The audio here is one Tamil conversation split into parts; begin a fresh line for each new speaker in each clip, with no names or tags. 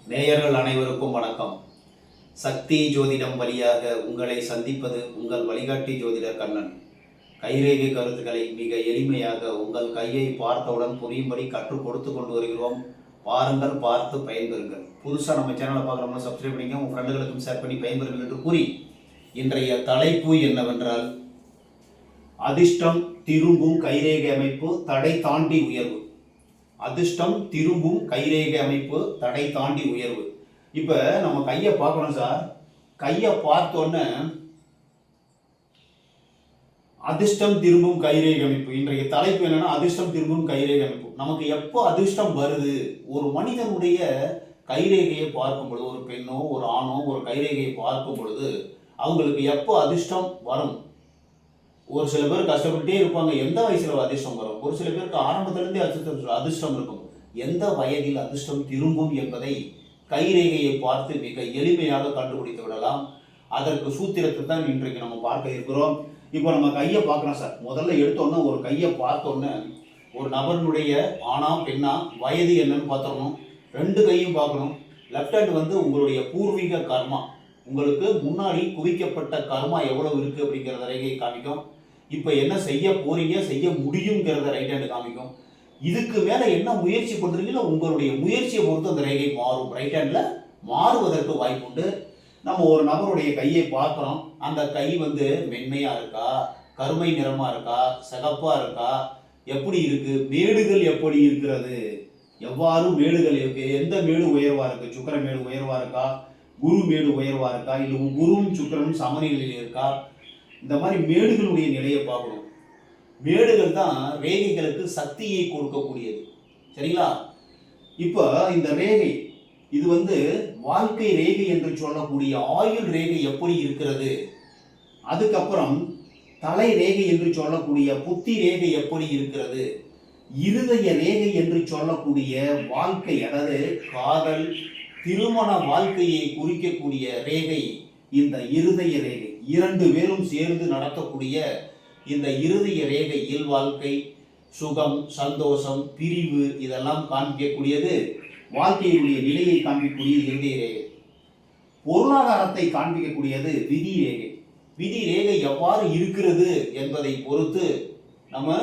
நேயர்கள் அனைவருக்கும் வணக்கம். சக்தி ஜோதிடம் வழியாக உங்களை சந்திப்பது உங்கள் வழிகாட்டி ஜோதிடர் கண்ணன். கைரேகை கருத்துக்களை மிக எளிமையாக உங்கள் கையை பார்த்தவுடன் புரியும்படி கற்றுக் கொடுத்து கொண்டு வருகிறோம். பாருங்கள், பார்த்து பயன்பெறுங்கள். புதுசாக நம்ம சேனலை பார்க்குறவங்க சப்ஸ்கிரைப் பண்ணிங்க, உங்கள் ஃப்ரெண்டுகளுக்கும் ஷேர் பண்ணி பயன்பெறுங்கள் என்று கூறி இன்றைய தலைப்பு என்னவென்றால், அதிர்ஷ்டம் திரும்பும் கைரேகை அமைப்பு தடை தாண்டி உயர்வு. அதிர்ஷ்டம் திரும்பும் கைரேகை அமைப்பு தடை தாண்டி உயர்வு. இப்போ நம்ம கையை பார்க்கணும் சார். கையை பார்த்தோன்னே அதிர்ஷ்டம் திரும்பும் கைரேகை அமைப்பு. இன்றைய தலைப்பு என்னன்னா, அதிர்ஷ்டம் திரும்பும் கைரேகை அமைப்பு. நமக்கு எப்போ அதிர்ஷ்டம் வருது? ஒரு மனிதனுடைய கைரேகையை பார்க்கும் பொழுது, ஒரு பெண்ணோ ஒரு ஆணோ ஒரு கைரேகையை பார்க்கும் பொழுது அவங்களுக்கு எப்போ அதிர்ஷ்டம் வரும்? ஒரு சில பேர் கஷ்டப்பட்டே இருப்பாங்க, எந்த வயசுல அதிர்ஷ்டம் வரும்? ஒரு சில பேருக்கு ஆரம்பத்திலிருந்தே அதிர்ஷ்டம் இருக்கும். எந்த வயதில் அதிர்ஷ்டம் திரும்பும் என்பதை கைரேகையை பார்த்து மிக எளிமையாக கண்டுபிடித்து விடலாம். அதற்கு சூத்திரத்தை தான் இன்றைக்கு நம்ம பார்க்க இருக்கிறோம். இப்போ நம்ம கையை பார்க்குறோம் சார். முதல்ல எடுத்தோன்னே ஒரு கையை பார்த்தோன்னே ஒரு நபருடைய ஆணா பெண்ணா வயது என்னன்னு பார்த்துடணும். ரெண்டு கையும் பார்க்கணும். லெஃப்ட் ஹேண்ட் வந்து உங்களுடைய பூர்வீக கர்மா, உங்களுக்கு முன்னாடி குவிக்கப்பட்ட கர்மா எவ்வளவு இருக்கு அப்படிங்கிறத ரேகையை காமிக்கும். இப்போ என்ன செய்ய போறீங்க, செய்ய முடியுங்கிறத ரைட் ஹேண்ட் காமிக்கும். இதுக்கு மேல என்ன முயற்சி பண்றீங்களோ உங்களுடைய முயற்சியை பொறுத்து அந்த ரேகை மாறும். ரைட் ஹேண்ட்ல மாறுவதற்கு வாய்ப்பு உண்டு. நம்ம ஒரு நபருடைய கையை பார்க்குறோம். அந்த கை வந்து மென்மையா இருக்கா, கருமை நிறமா இருக்கா, சிகப்பா இருக்கா, எப்படி இருக்கு, மேடுகள் எப்படி இருக்கிறது, எவ்வாறு மேடுகள் இருக்கு, எந்த மேடு உயர்வா இருக்கு, சுக்கிர மேடு உயர்வா இருக்கா, குரு மேடு உயர்வா இருக்கா, இல்லை குருவும் சுக்கிரனும் சமநிலையில் இருக்கா, இந்த மாதிரி மேடுகளுடைய நிலையை பார்க்கணும். மேடுகள் தான் ரேகைகளுக்கு சக்தியை கொடுக்கக்கூடியது. சரிங்களா? இப்போ இந்த ரேகை இது வந்து வாழ்க்கை ரேகை என்று சொல்லக்கூடிய ஆயுள் ரேகை எப்படி இருக்கிறது, அதுக்கப்புறம் தலை ரேகை என்று சொல்லக்கூடிய புத்தி ரேகை எப்படி இருக்கிறது, இருதய ரேகை என்று சொல்லக்கூடிய வாழ்க்கை, அதாவது காதல் திருமண வாழ்க்கையை குறிக்கக்கூடிய ரேகை இந்த இருதய ரேகை. இரண்டு பேரும் சேர்ந்து நடத்தக்கூடிய இந்த இருதய ரேகை இல் வாழ்க்கை, சுகம், சந்தோஷம், பிரிவு இதெல்லாம் காண்பிக்கக்கூடியது. வாழ்க்கையினுடைய நிலையை காண்பிக்கக்கூடிய இருதய ரேகை. பொருளாதாரத்தை காண்பிக்கக்கூடியது விதி ரேகை. விதி ரேகை எவ்வாறு இருக்கிறது என்பதை பொறுத்து நம்ம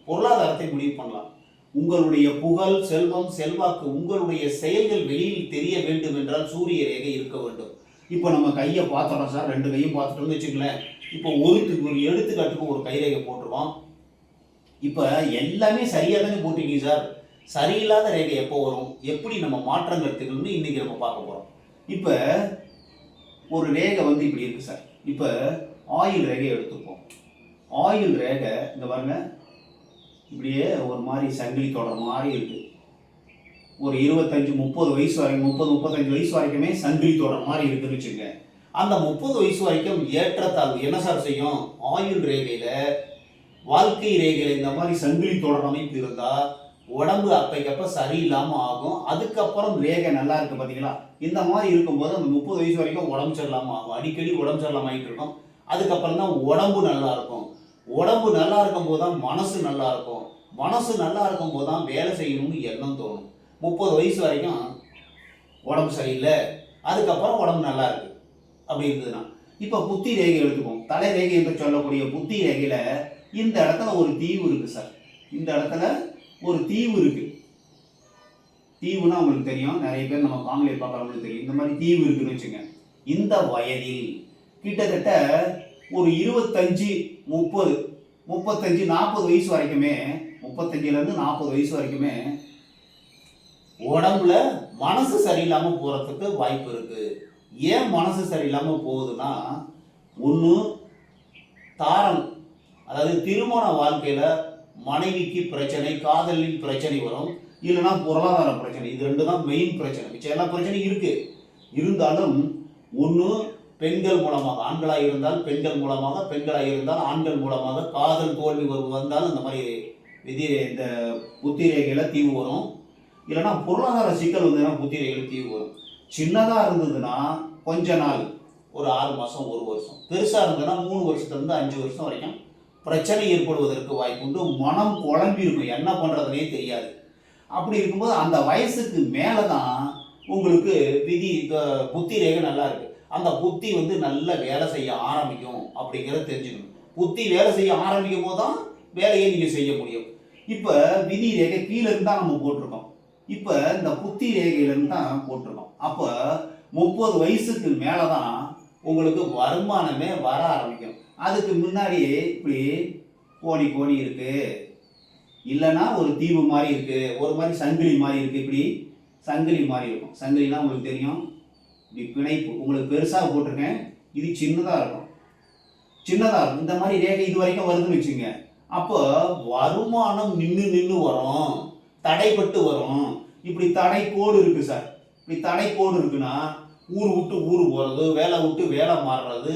பொருளாதாரத்தை முடிவு பண்ணலாம். உங்களுடைய புகழ், செல்வம், செல்வாக்கு, உங்களுடைய செயல்கள் வெளியில் தெரிய வேண்டும் என்றால் சூரிய ரேகை இருக்க வேண்டும். இப்போ நம்ம கையை பார்த்தோம் சார். ரெண்டு கையும் பார்த்துட்டோம்னு வச்சுங்களேன். இப்போ ஒரு எடுத்துக்காட்டுக்கு ஒரு கைரேகை போட்டுருவோம். இப்போ எல்லாமே சரியாக தானே போட்டிருக்கீங்க சார். சரியில்லாத ரேகை எப்போ வரும், எப்படி நம்ம மாற்றங்கள் எடுத்துக்கணும்னு இன்னைக்கு நம்ம பார்க்க போகிறோம். இப்போ ஒரு ரேகை வந்து இப்படி இருக்கு சார். இப்போ ஆயுள் ரேகை எடுத்துப்போம். ஆயுள் ரேகை இங்கே பாருங்க, இப்படியே ஒரு மாதிரி சங்கிலி தொடர் மாதிரி இருக்கு. ஒரு 25-30 வயசு வரைக்கும், 30-35 வயசு வரைக்குமே சங்கிலி தொடர் மாதிரி இருக்குன்னு வச்சுங்க. அந்த 30 வயசு வரைக்கும் ஏற்றத்தாழ்வு என்ன சார் செய்யும்? ஆயுள் ரேகையில, வாழ்க்கை ரேகையில இந்த மாதிரி சங்கிலி தொடர் அமைப்பு இருந்தா உடம்பு அப்பைக்கப்ப சரியில்லாம ஆகும். அதுக்கப்புறம் ரேகை நல்லா இருக்கு பார்த்தீங்களா? இந்த மாதிரி இருக்கும்போது அந்த 30 வயசு வரைக்கும் உடம்பு சரியில்லாம ஆகும். அடிக்கடி உடம்பு சரியில்லாம ஆகிட்டு இருக்கும். அதுக்கப்புறம் தான் உடம்பு நல்லா இருக்கும். உடம்பு நல்லா இருக்கும் போது தான் மனசு நல்லா இருக்கும். மனசு நல்லா இருக்கும் போது தான் வேலை செய்யணும்னு எண்ணம் தோணும். 30 வயசு வரைக்கும் உடம்பு சரியில்லை, அதுக்கப்புறம் உடம்பு நல்லா இருக்கு அப்படி இருந்ததுன்னா. இப்போ புத்தி ரேகை எடுத்துப்போம். தலை ரேகை என்று சொல்லக்கூடிய புத்தி ரேகையில இந்த இடத்துல ஒரு தீவு இருக்கு சார். இந்த இடத்துல ஒரு தீவு இருக்கு. தீவுனா உங்களுக்கு தெரியும், நிறைய பேர் நம்ம காணொலியை பார்க்கறவங்களுக்கு தெரியும். இந்த மாதிரி தீவு இருக்குன்னு வச்சுங்க. இந்த வயதில் கிட்டத்தட்ட ஒரு 25, 30, 35, 40 வயசு வரைக்குமே, 35லேருந்து 40 வயசு வரைக்குமே உடம்புல மனசு சரியில்லாம போறதுக்கு வாய்ப்பு இருக்கு. ஏன் மனசு சரியில்லாம போகுதுன்னா, ஒன்று தாரம், அதாவது திருமண வாழ்க்கையில மனைவிக்கு பிரச்சனை, காதலில் பிரச்சனை வரும், இல்லைன்னா பொருளாதார பிரச்சனை. இது ரெண்டு தான் மெயின் பிரச்சனை. மிச்சம் எல்லா பிரச்சனையும் இருக்கு. இருந்தாலும் ஒன்று பெண்கள் மூலமாக, ஆண்களாக இருந்தால் பெண்கள் மூலமாக, பெண்களாக இருந்தால் ஆண்கள் மூலமாக காதல் தோல்வி வந்தால் இந்த மாதிரி விதி இந்த புத்தி ரேகையில தீவு வரும். இல்லைன்னா பொருளாதார சிக்கல் வந்ததுன்னா புத்தி ரேகையில தீவு வரும். சின்னதாக இருந்ததுன்னா கொஞ்ச நாள், ஒரு 6 மாதம், 1 வருஷம். பெருசாக இருந்ததுன்னா 3 வருஷத்துலேருந்து 5 வருஷம் வரைக்கும் பிரச்சனை ஏற்படுவதற்கு வாய்ப்புண்டு. மனம் குழம்பி இருக்கும், என்ன பண்ணுறதுனே தெரியாது. அப்படி இருக்கும்போது அந்த வயசுக்கு மேலே தான் உங்களுக்கு விதி புத்தி ரேகை நல்லா இருக்கு. அந்த புத்தி வந்து நல்ல வேலை செய்ய ஆரம்பிக்கும் அப்படிங்கிறத தெரிஞ்சுக்கணும். புத்தி வேலை செய்ய ஆரம்பிக்கும் போது தான் வேலையை நீங்க செய்ய முடியும். இப்ப விதி ரேகை கீழே இருந்தா நம்ம போட்டிருக்கோம். இப்ப இந்த புத்தி ரேகையில இருந்து தான் போட்டிருக்கோம். அப்ப 30 வயசுக்கு மேலதான் உங்களுக்கு வருமானமே வர ஆரம்பிக்கும். அதுக்கு முன்னாடியே இப்படி கோணி கோணி இருக்கு, இல்லைன்னா ஒரு தீவு மாதிரி இருக்கு, ஒரு மாதிரி சங்கிலி மாதிரி இருக்கு. இப்படி சங்கிலி மாதிரி இருக்கும். சங்கிலினா உங்களுக்கு தெரியும், இப்படி பிணைப்பு உங்களுக்கு பெருசாக போட்டிருக்கேன், இது சின்னதாக இருக்கும், சின்னதாக இருக்கும். இந்த மாதிரி ரேகை இது வரைக்கும் வருதுன்னு வச்சுங்க. அப்போ வருமானம் நின்று நின்று வரும், தடைப்பட்டு வரும். இப்படி தடை கோடு இருக்கு சார். இப்படி தடை கோடு இருக்குன்னா ஊர் விட்டு ஊர் போகிறது, வேலை விட்டு வேலை மாறுறது,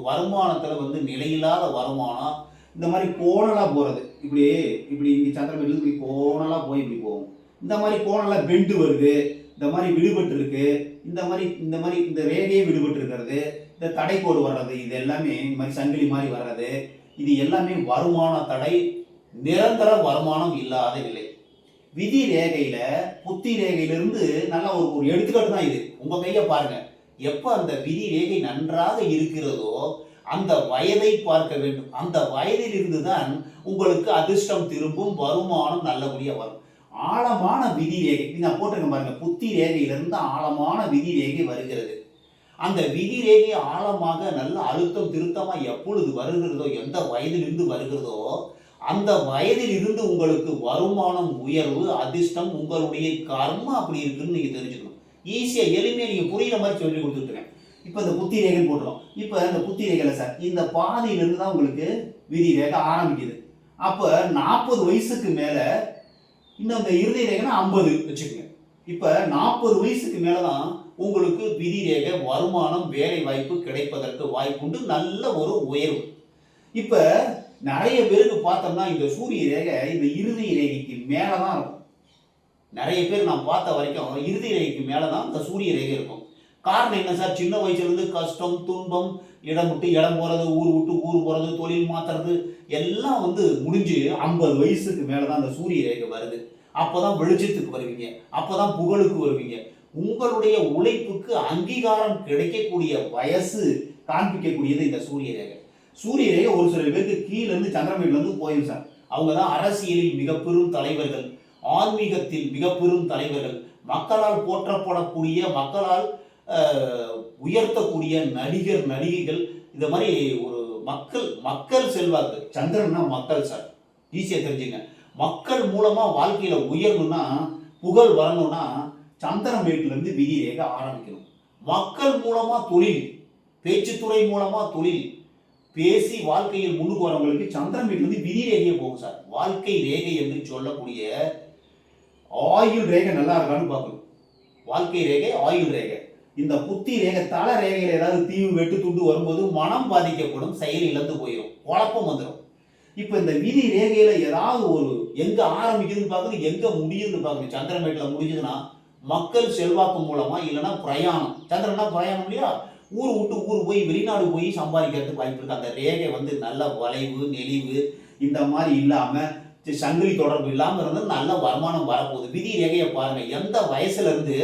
வருமானத்தில் வந்து நிலையில்லாத வருமானம், இந்த மாதிரி கோணலாக போகிறது. இப்படி இப்படி இங்கே சந்திரன் இப்படி கோணலாக போய் இப்படி போகும். இந்த மாதிரி கோணலாக பெண்டு வருது, இந்த மாதிரி விடுபட்டு இருக்கு, இந்த மாதிரி இந்த ரேகையே விடுபட்டு இருக்கிறது, இந்த தடை கோடு வர்றது, இது எல்லாமே இந்த மாதிரி சங்கிலி மாதிரி வர்றது, இது எல்லாமே வருமான தடை, நிரந்தர வருமானம் இல்லாத நிலை. விதி ரேகையில புத்தி ரேகையிலிருந்து நல்ல ஒரு எடுத்துக்காட்டு தான் இது. உங்க கையை பாருங்க. எப்ப அந்த விதி ரேகை நன்றாக இருக்கிறதோ அந்த வயதை பார்க்க வேண்டும். அந்த வயதில் இருந்துதான் உங்களுக்கு அதிர்ஷ்டம் திரும்பும், வருமானம் நல்லபடியா வரும். ஆழமான விதி ரேகை நான் போட்டிருக்கேன் பாருங்க. புத்தி ரேகையிலிருந்து ஆழமான விதி ரேகை வருகிறது. அந்த விதி ரேகை ஆழமாக நல்ல அழுத்தம் திருத்தமா எப்பொழுது வருகிறதோ, எந்த வயதிலிருந்து வருகிறதோ அந்த வயதில் இருந்து உங்களுக்கு வருமானம் உயர்வு, அதிர்ஷ்டம், உங்களுடைய கர்மா அப்படி இருக்குன்னு நீங்க தெரிஞ்சுக்கணும். ஈஸியா எளிமையா நீங்க புரியுற மாதிரி சொல்லி கொடுத்துருக்கேன். இப்போ இந்த புத்தி ரேகை போட்டுரும். இப்போ இந்த புத்தி ரேகையில சார் இந்த பாதியிலிருந்து தான் உங்களுக்கு விதி ரேகை ஆரம்பிக்குது. அப்போ 40 வயசுக்கு மேல இன்னும் இந்த இறுதி ரேகைனா 50 வச்சுக்கோங்க. இப்போ 40 வயசுக்கு மேலதான் உங்களுக்கு விதி ரேகை, வருமானம், வேலை வாய்ப்பு கிடைப்பதற்கு வாய்ப்புண்டு, நல்ல ஒரு உயர்வு. இப்ப நிறைய பேருக்கு பார்த்தோம்னா இந்த சூரிய ரேகை இந்த இறுதி ரேகைக்கு மேலதான் இருக்கும். நிறைய பேர் நான் பார்த்த வரைக்கும் இறுதி ரேகைக்கு மேலதான் இந்த சூரிய ரேகை இருக்கும். காரணம் என்ன சார்? சின்ன வயசுல இருந்து கஷ்டம், துன்பம், இடம் விட்டு இடம் போறது, ஊர் விட்டு ஊர் போறது, தொழில் மாத்துறது எல்லாம் வந்து முடிஞ்சு 50 வயசுக்கு மேலதான் இந்த சூரிய ரேகை வருது. அப்பதான் வெளிச்சத்துக்கு வருவீங்க, அப்பதான் புகழுக்கு வருவீங்க. உங்களுடைய உழைப்புக்கு அங்கீகாரம் கிடைக்கக்கூடிய வயசு காண்பிக்கக்கூடியது இந்த சூரிய ரேகை. சூரிய ரேகை ஒரு சில பேருக்கு கீழே இருந்து சந்திரமேட்ல இருந்து போயும் சார். அவங்க தான் அரசியலில் மிக பெரும் தலைவர்கள், ஆன்மீகத்தில் மிக பெரும் தலைவர்கள், மக்களால் போற்றப்படக்கூடிய, மக்களால் உயர்த்தக்கூடிய நடிகர், நடிகைகள். இந்த மாதிரி ஒரு மக்கள் செல்வாக்கு. சந்திரன்னா மக்கள் சார், ஈஸியா தெரிஞ்சுங்க. மக்கள் மூலமா வாழ்க்கையில உயரணும்னா, புகழ் வரணும்னா சந்திரமேட்ல இருந்து விதி ரேகை ஆரம்பிக்கணும். மக்கள் மூலமா தொழில், பேச்சுத்துறை மூலமா தொழில், பேசி வாழ்க்கையில் முன்னுக்கு வரவங்களுக்கு சந்திரமேட்ல இருந்து விதி ரேகையே போகும் சார். வாழ்க்கை ரேகை என்று சொல்லக்கூடிய ஆயுள் ரேகை நல்லா இருக்கான்னு பார்க்கணும். வாழ்க்கை ரேகை, ஆயுள் ரேகை. இந்த புத்தி ரேகை தலை ரேகையில் ஏதாவது தீவு வெட்டு துண்டு வரும்போது மனம் பாதிக்கப்படும், செயல் இழந்து போயிடும், குழப்பம் வந்துடும். இப்ப இந்த விதி ரேகையில ஏதாவது ஒரு எங்க ஆரம்பிக்குதுன்னு பார்க்கணும், எங்க முடியுதுன்னு பார்க்கணும். சந்திரமேட்ல முடிஞ்சதுன்னா மக்கள் செல்வாக்கு மூலமா, இல்லைன்னா பிரயாணம். சந்திரனா பிரயாணம் இல்லையா, ஊர் விட்டு ஊர் போய் வெளிநாடு போய் சம்பாதிக்கிறதுக்கு வாய்ப்பு இருக்கு. அந்த ரேகை வந்து நல்ல வளைவு, நெளிவு இந்த மாதிரி இல்லாம, சங்கிலி தொடர்பு இல்லாம இருந்து நல்ல வருமானம் வரப்போகுது. விதி ரேகையை பாருங்க. எந்த வயசுல இருந்து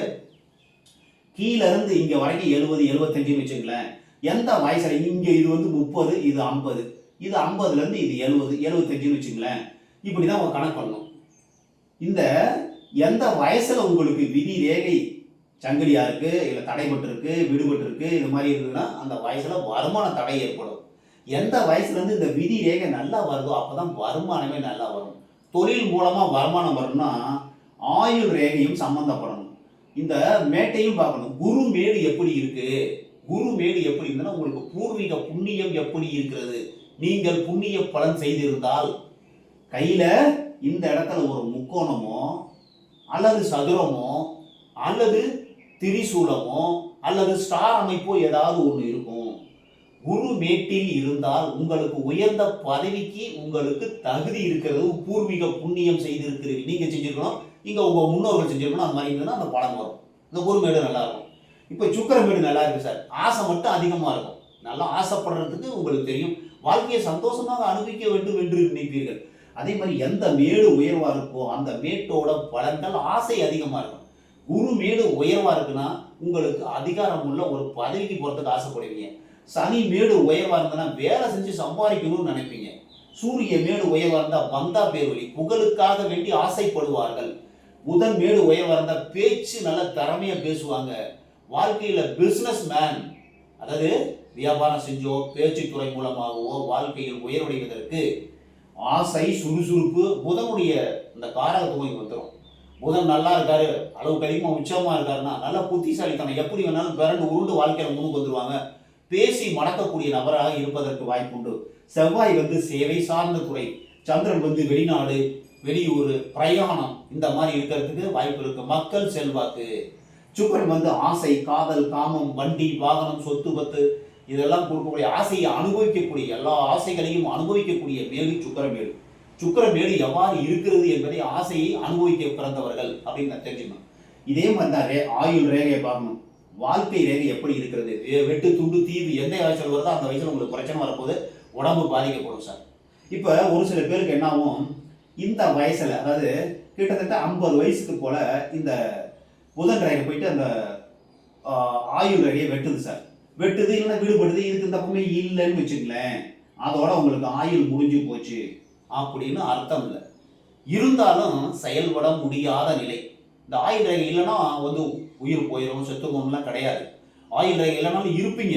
கீழே இருந்து இங்க வரைக்கும் 70, 75 வச்சுங்களேன். எந்த வயசுல இங்க இது வந்து 30, இது 50, இது 50ல இருந்து இது 70, 75 வச்சுங்களேன். இப்படிதான் அவங்க கணக்கு பண்ணணும். இந்த எந்த வயசுல உங்களுக்கு விதி ரேகை சங்கிலியா இருக்கு, இல்ல தடைபட்டு இருக்கு, விடுபட்டு இருக்கு, இது மாதிரி இருக்குதுன்னா அந்த வயசுல வருமான தடை ஏற்படும். எந்த வயசுல இருந்து இந்த விதி ரேகை நல்லா வருதோ அப்பதான் வருமானமே நல்லா வரும். தொழில் மூலமா வருமானம் வரும்னா ஆயுள் ரேகையும் சம்பந்தப்படணும். இந்த மேட்டையும் பார்க்கணும். குரு மேடு எப்படி இருக்கு, குரு மேடு எப்படி இருக்குன்னா உங்களுக்கு பூர்வீக புண்ணியம் எப்படி இருக்கிறது. நீங்கள் புண்ணிய பலன் செய்திருந்தால் கையில இந்த இடத்துல ஒரு முக்கோணமோ அல்லது சதுரமோ அல்லது திரிசூலமோ அல்லது ஸ்டார் அமைப்போ ஏதாவது ஒன்று இருக்கும். குரு மேட்டில் இருந்தால் உங்களுக்கு உயர்ந்த பதவிக்கு உங்களுக்கு தகுதி இருக்கிறது. பூர்வீக புண்ணியம் செய்திருக்கிறீர்கள், நீங்க செஞ்சிருக்கணும், இங்க உங்க முன்னோர்கள் செஞ்சிருக்கணும். அந்த மாதிரி இருந்ததுன்னா அந்த பலன் வரும். இந்த குரு மேடு நல்லா இருக்கும். இப்போ சுக்கிர மேடு நல்லா இருக்கு சார். ஆசை மட்டும் அதிகமா இருக்கும். நல்லா ஆசைப்படுறதுக்கு உங்களுக்கு தெரியும். வாழ்க்கையை சந்தோஷமாக அனுபவிக்க வேண்டும் என்று நினைப்பீர்கள். அதே மாதிரி எந்த மேடு உயர்வா இருக்கோ அந்த மேட்டோட பலன்கள் ஆசை அதிகமா இருக்கும். குரு மேடு உயர்வா இருக்குன்னா உங்களுக்கு அதிகாரம் உள்ள ஒரு பதவிக்கு போறதுக்கு ஆசைப்படுவீங்க. சனி மேடு உயர்வா இருந்ததுன்னா வேலை செஞ்சு சம்பாதிக்கணும்னு நினைப்பீங்க. சூரிய மேடு உயர்வா இருந்தா வந்தா பேர் வழி புகழுக்காக வேண்டி ஆசைப்படுவார்கள். புதன் மேடு உயர்வா இருந்தா பேச்சு நல்ல திறமையா பேசுவாங்க. வாழ்க்கையில பிசினஸ் மேன், அதாவது வியாபாரம் செஞ்சோ பேச்சுத்துறை மூலமாகவோ வாழ்க்கையில் உயர்வடைவதற்கு ஆசை, சுறுசுறுப்பு, புதனுடைய இந்த காரகத்துவம் இங்க வந்துடும். புதன் நல்லா இருக்காரு, அளவுக்கு அதிகமாக உச்சமா இருக்காருன்னா நல்ல புத்திசாலித்தனம், எப்படி வேணாலும் பிறண்டு உருண்டு வாழ்க்கையில முன்னுக்கு வந்துருவாங்க. பேசி மடக்கக்கூடிய நபராக இருப்பதற்கு வாய்ப்புண்டு. செவ்வாய் சேவை சார்ந்த துறை, சந்திரன் வெளிநாடு, வெளியூர், பிரயாணம் இந்த மாதிரி இருக்கிறதுக்கு வாய்ப்பு இருக்கு. மக்கள் செல்வாக்கு. சுக்கரன் ஆசை, காதல், காமம், வண்டி, வாகனம், சொத்து பத்து இதெல்லாம் கொடுக்கக்கூடிய ஆசையை அனுபவிக்கக்கூடிய, எல்லா ஆசைகளையும் அனுபவிக்கக்கூடிய மேடு சுக்கரமேடு. சுக்கரமேடு எவ்வாறு இருக்கிறது என்பதை ஆசையை அனுபவிக்க பிறந்தவர்கள் அப்படின்னு நான் தெரிஞ்சுக்கணும். இதே மாதிரி தான் ஆயுள் ரேகையை பார்க்கணும். வாழ்க்கை ரேகை எப்படி இருக்கிறது, வெட்டு துண்டு தீவு எந்த வயசில் வருதோ அந்த வயசில் உங்களுக்கு பிரச்சனை வரப்போது, உடம்பு பாதிக்கப்படும் சார். இப்போ ஒரு சில பேருக்கு என்ன ஆகும், இந்த வயசில் அதாவது கிட்டத்தட்ட 50 வயசுக்கு போல இந்த புதன் ரேகை போயிட்டு அந்த ஆயுள் ரேகையை வெட்டுது சார். வெட்டுது இல்லைன்னா விடுபடுது, இதுக்கு இந்த பக்கமே இல்லைன்னு வச்சுங்களேன், அதோட உங்களுக்கு ஆயுள் முடிஞ்சு போச்சு அப்படின்னு அர்த்தம் இல்லை. இருந்தாலும் செயல்பட முடியாத நிலை. இந்த ஆயுள் ரேகை இல்லைன்னா உயிர் போயிடும், செத்துக்கணும்லாம் கிடையாது. ஆயுள் ரேகை இல்லைனாலும் இருப்பீங்க,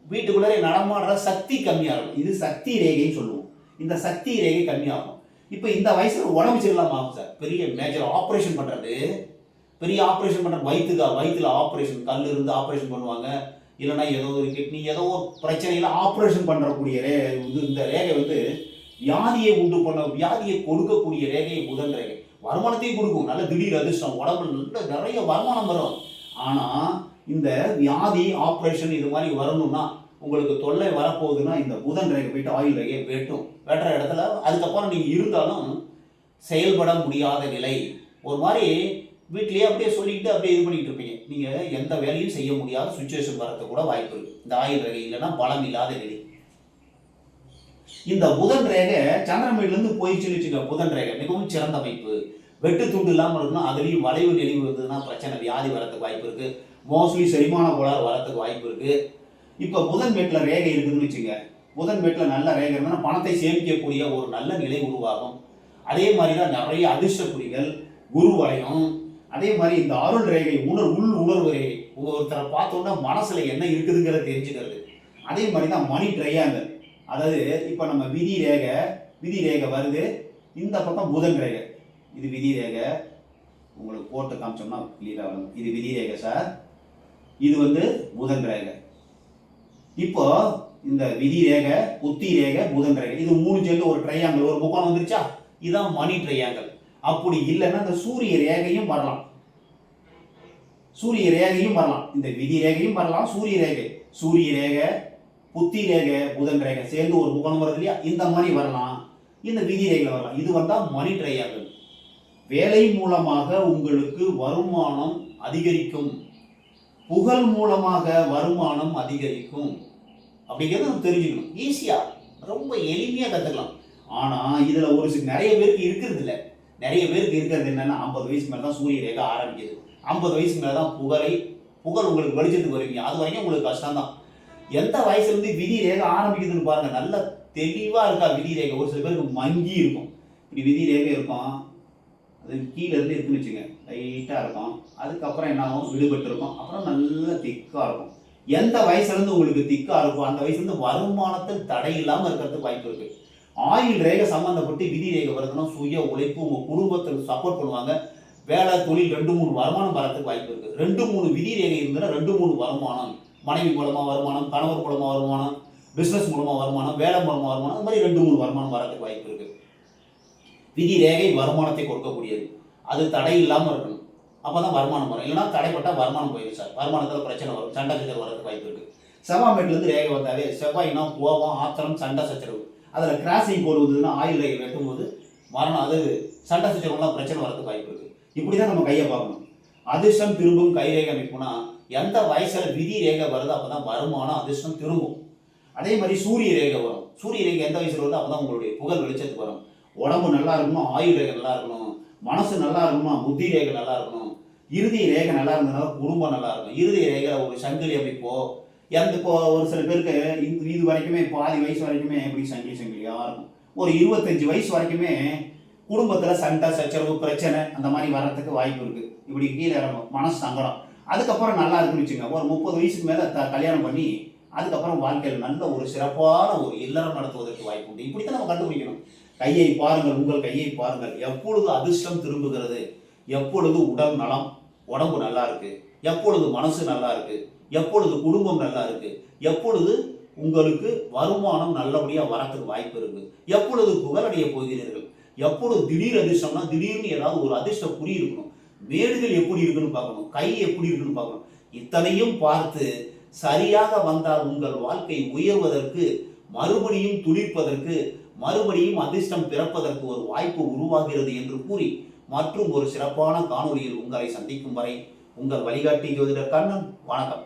வீட்டுக்குள்ளே நடமாடுற சக்தி கம்மியாகும். இது சக்தி ரேகைன்னு சொல்லுவோம். இந்த சக்தி ரேகை கம்மியாகும். இப்போ இந்த வயசுல உடம்பு சரியில்லாம ஆகும் சார். பெரிய மேஜர் ஆப்ரேஷன் பண்றது, பெரிய ஆப்ரேஷன் பண்ற, வயிற்றுல ஆப்ரேஷன், கல் இருந்து ஆப்ரேஷன் பண்ணுவாங்க, இல்லைன்னா ஏதோ ஒரு கிட்னி ஏதோ ஒரு பிரச்சனையில ஆப்ரேஷன் பண்றக்கூடிய இந்த ரேகை வியாதியை உண்டு பண்ண, வியாதியை கொடுக்கக்கூடிய ரேகை புதன் ரேகை. வருமானத்தையும் கொடுக்கும், நல்ல திடீர் அதிர்ஷ்டம், உடம்புல நிறைய வருமானம் வரும். ஆனா இந்த வியாதி ஆப்ரேஷன் இது மாதிரி வரணும்னா, உங்களுக்கு தொல்லை வரப்போகுதுன்னா இந்த புதன் ரேகை போயிட்டு ஆயுள் ரேகையை வெட்டுற இடத்துல அதுக்கப்புறம் நீங்க இருந்தாலும் செயல்பட முடியாத நிலை. ஒரு மாதிரி வீட்லயே அப்படியே சொல்லிக்கிட்டு அப்படியே இது பண்ணிட்டு இருப்பீங்க. நீங்க எந்த வேலையும் செய்ய முடியாத சுச்சுவேஷன் வரது கூட வாய்ப்பு இருக்கு. இந்த ஆயுள் ரேகை இல்லைன்னா பலம் இல்லாத நிலை. இந்த புதன் ரேகை சந்திரமேடுல இருந்து போயிடுச்சுன்னு வச்சுக்க, புதன் ரேகை மிகவும் சிறந்த அமைப்பு. வெட்டு துண்டு இல்லாமல் இருக்கணும். அதுலேயும் வளைவு நெளிவு இருந்ததுன்னா பிரச்சனை, வியாதி வரத்துக்கு வாய்ப்பு இருக்கு. மோஸ்ட்லி செரிமான கோளாறு வரத்துக்கு வாய்ப்பு இருக்கு. இப்போ புதன் மேட்டில் ரேகை இருக்குதுன்னு வச்சுங்க, புதன் மேட்டில் நல்ல ரேகை இருந்தால் பணத்தை சேமிக்கக்கூடிய ஒரு நல்ல நிலை உருவாகும். அதே மாதிரி தான் நிறைய அதிர்ஷ்ட குறிகள், குரு வளையம். அதே மாதிரி இந்த அருள் ரேகை, உள் உணர்வு ரேகை, ஒருத்தரை பார்த்தோன்னா மனசுல என்ன இருக்குதுங்கிறத தெரிஞ்சுக்கிறது. அதே மாதிரி தான் மணி ட்ரையாங்கல், அதாவது இப்போ நம்ம விதி ரேகை வருது, இந்த பக்கம் புதன் ரேகை, இது விதி ரேகை. உங்களுக்கு போட்டு காமிச்சோம்னா கிளியராக வரும். இது விதி ரேகை சார், இது புதன் ரேகை. இப்போ இந்த விதி ரேகை, புத்தி ரேகை, புதன் ரேகை, இது மூணு சேர்ந்து ஒரு ட்ரையாங்கல், ஒரு முக்கோணம் வந்துருச்சா, இதுதான் மணி ட்ரையாங்கல். அப்படி இல்லைன்னா இந்த சூரிய ரேகையும் வரலாம், சூரிய ரேகையும் வரலாம், இந்த விதி ரேகையும் வரலாம், சூரிய ரேகை, புத்தி ரேகை, புதன் ரேகை சேர்ந்து ஒரு முக்கோணம் வருது இல்லையா, இந்த மாதிரி வரலாம். இந்த விதி ரேகையில் வரலாம். இது வந்தா மணி ட்ரையாங்கல். வேலை மூலமாக உங்களுக்கு வருமானம் அதிகரிக்கும், புகழ் மூலமாக வருமானம் அதிகரிக்கும் அப்படிங்கிறத நம்ம தெரிஞ்சுக்கணும். ஈஸியா ரொம்ப எளிமையாக கற்றுக்கலாம். ஆனால் இதில் ஒரு நிறைய பேருக்கு இருக்கிறது இல்லை. நிறைய பேருக்கு இருக்கிறது என்னன்னா, 50 வயசுக்கு மேலே தான் சூரிய ரேகை ஆரம்பிக்குது, 50 வயசுக்கு மேலே தான் புகழ் உங்களுக்கு வெளிச்சத்துக்கு வருவீங்க. அது வரைக்கும் உங்களுக்கு கஷ்டம் தான். எந்த வயசுலேருந்து விதி ரேகை ஆரம்பிக்குதுன்னு பாருங்க. நல்ல தெளிவாக இருக்கா விதி ரேகை. ஒரு சில பேருக்கு மங்கி இருக்கும், இப்படி விதி ரேகை இருக்கும், அது கீழே இருந்து இருக்குன்னு வச்சுங்க, லைட்டாக இருக்கும். அதுக்கப்புறம் என்ன ஆகும், விடுபட்டு இருக்கும், அப்புறம் நல்ல திக்காக இருக்கும். எந்த வயசுலேருந்து உங்களுக்கு திக்காக இருக்கும் அந்த வயசுலேருந்து வருமானத்தில் தடை இல்லாமல் இருக்கிறதுக்கு வாய்ப்பு இருக்குது. ஆயுள் ரேகை சம்மந்தப்பட்டு விதி ரேகை வருதுன்னா சுய உழைப்பு, உங்கள் குடும்பத்தில் சப்போர்ட் பண்ணுவாங்க. வேலை தொழில் 2-3 வருமானம் வரத்துக்கு வாய்ப்பு இருக்குது. 2-3 விதி ரேகை இருந்ததுன்னா 2-3 வருமானம், மனைவி மூலமாக வருமானம், கணவர் மூலமாக வருமானம், பிஸ்னஸ் மூலமாக வருமானம், வேலை மூலமாக வருமானம், அது மாதிரி 2-3 வருமானம் வரதுக்கு வாய்ப்பு இருக்குது. விதி ரேகை வருமானத்தை கொடுக்கக்கூடியது, அது தடை இல்லாமல் இருக்கணும், அப்போ தான் வருமானம் வரும். இல்லைன்னா தடைப்பட்டால் வருமானம் போயிடும் சார். வருமானத்தில் பிரச்சனை வரும், சண்டை சச்சரவு வரதுக்கு வாய்ப்பு இருக்குது. செவ்வாய் மேட்லேருந்து ரேகை வந்தாலே செவ்வாய்னா கோபம், ஆத்திரம், சண்டை சச்சரவு, அதில் கிராசிங் கோடு வந்ததுன்னா ஆயுள் ரேகை வெட்டும்போது மரணம், அது சண்டை சச்சரவுலாம் பிரச்சனை வரதுக்கு வாய்ப்பு இருக்குது. இப்படி தான் நம்ம கையை பார்க்கணும். அதிர்ஷ்டம் திரும்பும் கைரேகை அமைப்புனா எந்த வயசில் விதி ரேகை வருது அப்போ தான் வருமானம், அதிர்ஷ்டம் திரும்பும். அதே மாதிரி சூரிய ரேகை வரும். சூரிய ரேகை எந்த வயசில் வருது அப்போ தான் உங்களுடைய புகழ் வெளிச்சத்துக்கு வரும். உடம்பு நல்லா இருக்கணும், ஆயுள் ரேகை நல்லா இருக்கணும், மனசு நல்லா இருக்கணும், புத்தி ரேகை நல்லா இருக்கணும், இறுதி ரேகை நல்லா இருந்ததுனால குடும்பம் நல்லா இருக்கும். இறுதி ரேகை ஒரு சங்கிலி அமைப்போ இப்போ ஒரு சில பேருக்கு இது வரைக்குமே பாதி வயசு வரைக்குமே எப்படி சங்கிலியாக இருக்கும். ஒரு 25 வயசு வரைக்குமே குடும்பத்தில் சண்டை சச்சரவு பிரச்சனை அந்த மாதிரி வர்றதுக்கு வாய்ப்பு இருக்கு. இப்படி கீழே இறங்கும் மனசு சங்கடம். அதுக்கப்புறம் நல்லா இருக்குன்னு வச்சுங்க. ஒரு 30 வயசுக்கு மேலே கல்யாணம் பண்ணி அதுக்கப்புறம் வாழ்க்கையில் நல்ல ஒரு சிறப்பான ஒரு இல்லறம் நடத்துவதற்கு வாய்ப்பு உண்டு. இப்படித்தான் நம்ம கண்டுபிடிக்கணும். கையை பாருங்கள், உங்கள் கையை பாருங்கள். எப்பொழுது அதிர்ஷ்டம் திரும்புகிறது, எப்பொழுது உடல் நலம் உடம்பு நல்லா இருக்கு, எப்பொழுது மனசு நல்லா இருக்கு, எப்பொழுது குடும்பம் நல்லா இருக்கு, எப்பொழுது உங்களுக்கு வருமானம் நல்லபடியா வரத்துக்கு வாய்ப்பு இருக்கு, எப்பொழுது புகழடைய போகிறீர்கள், எப்பொழுது திடீர் அதிர்ஷ்டம்னா திடீர்னு ஏதாவது ஒரு அதிர்ஷ்ட குறி இருக்கணும். மேடுகள் எப்படி இருக்குன்னு பார்க்கணும், கை எப்படி இருக்குன்னு பார்க்கணும். இத்தனையும் பார்த்து சரியாக வந்தால் உங்கள் வாழ்க்கை உயர்வதற்கு, மறுபடியும் துளிர்ப்பதற்கு, மறுபடியும் அதிர்ஷ்டம் பிறப்பதற்கு ஒரு வாய்ப்பு உருவாகிறது என்று கூறி மற்றும் ஒரு சிறப்பான காணொளியில் உங்களை சந்திக்கும் வரை உங்கள் வழிகாட்டி ஜோதிடர் கண்ணன். வணக்கம்.